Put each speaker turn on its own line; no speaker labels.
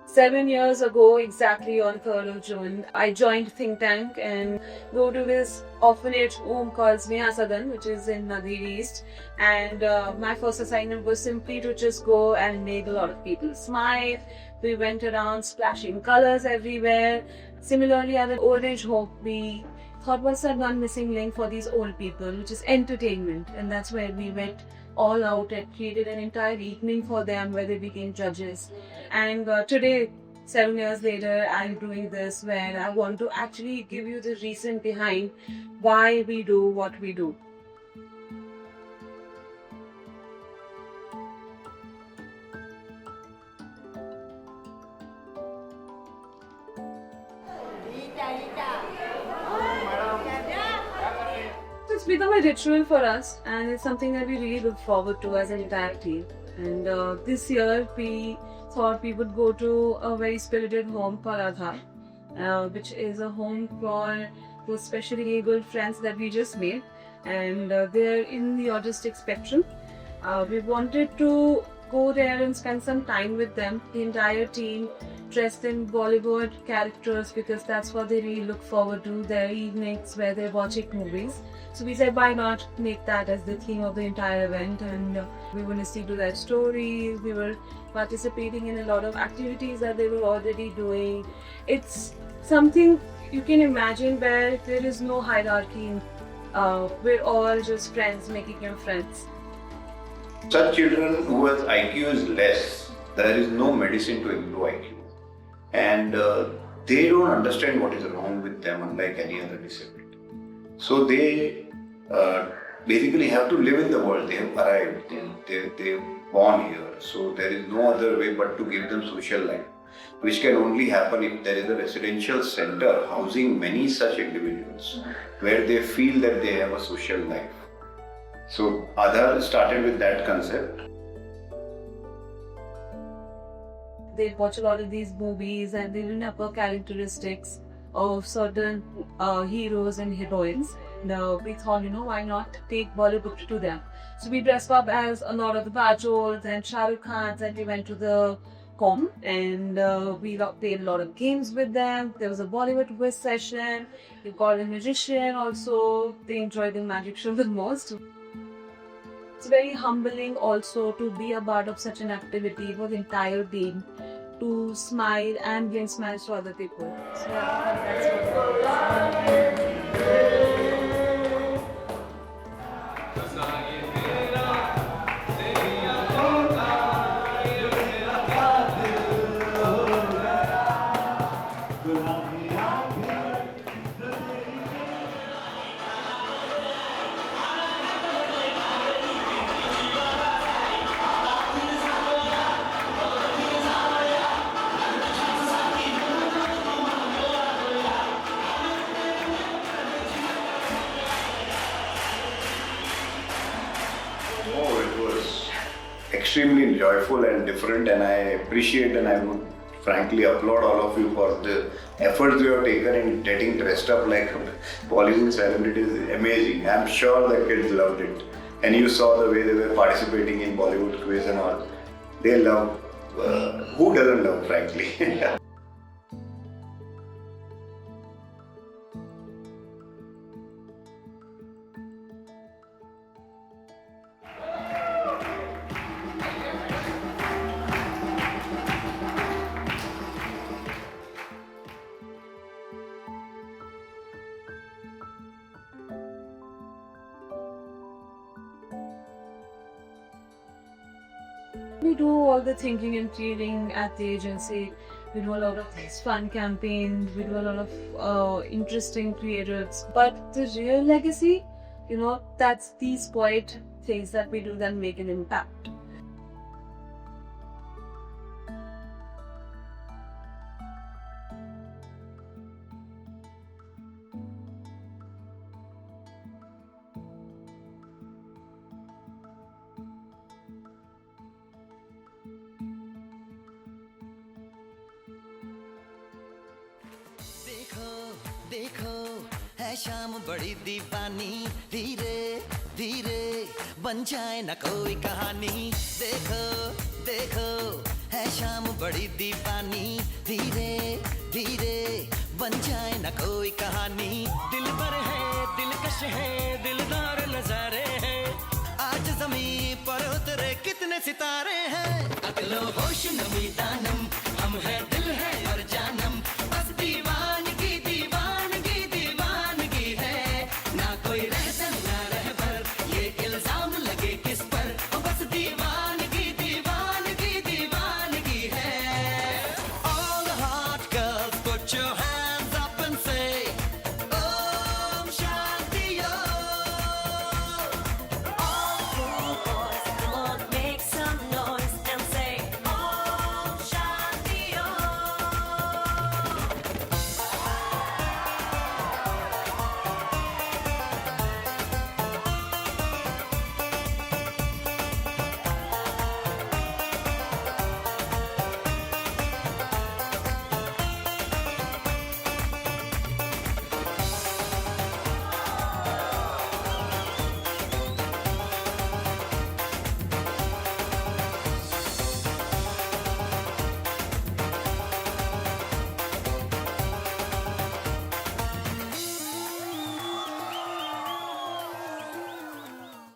7 years ago, exactly on 3rd of June, I joined Think Tank and go to this orphanage home called Sneha Sadan, which is in Nadir East. And my first assignment was simply to just go and make a lot of people smile. We went around splashing colors everywhere. Similarly, at the old age home, we thought what's that one missing link for these old people, which is entertainment. And that's where we went all out and created an entire evening for them where they became judges. And today, 7 years later, I'm doing this where I want to actually give you the reason behind why we do what we do. It's become a ritual for us, and it's something that we really look forward to as an entire team. And this year, we thought we would go to a very spirited home called Aadhaar, which is a home for those specially abled friends that we just made, and they're in the autistic spectrum. We wanted to go there and spend some time with them, the entire team dressed in Bollywood characters because that's what they really look forward to, their evenings where they're watching movies. So we said, why not make that as the theme of the entire event? And we were listening to their stories, we were participating in a lot of activities that they were already doing. It's something you can imagine where there is no hierarchy. We're all just friends making new friends.
Such children whose IQ is less, there is no medicine to improve IQ. And they don't understand what is wrong with them, unlike any other disability. So they basically have to live in the world. They have arrived, they're born here. So there is no other way but to give them social life, which can only happen if there is a residential center housing many such individuals where they feel that they have a social life. So Aadhaar started with that concept.
They watch a lot of these movies and they remember characteristics of certain heroes and heroines. And we thought, why not take Bollywood to them? So we dressed up as a lot of the Bajols and Shah Rukh Khans, and we went to the com and we played a lot of games with them. There was a Bollywood quiz session. We got a magician also. They enjoyed the magic show the most. It's very humbling also to be a part of such an activity for the entire team, to smile and bring smiles to other people. So yeah, that's what
Oh, it was extremely joyful and different, and I appreciate and I would frankly applaud all of you for the efforts you have taken in getting dressed up like Bollywood celebrities. Amazing. I'm sure the kids loved it. And you saw the way they were participating in Bollywood quiz and all. They love. Who doesn't love, frankly?
we do all the thinking and feeling at the agency. We do a lot of these fun campaigns, we do a lot of interesting creatives. But the real legacy, that's these quiet things that we do that make an impact.
देखो देखो है शाम बड़ी दीवानी, धीरे धीरे बन जाए न कोई कहानी। देखो देखो है शाम बड़ी दीवानी, धीरे धीरे बन जाए न कोई कहानी। दिल पर है दिलकश है दिलदार नजारे हैं, आज ज़मीं पर उतरे कितने सितारे हैं। अगलो होश नमी दानम हम है दिल है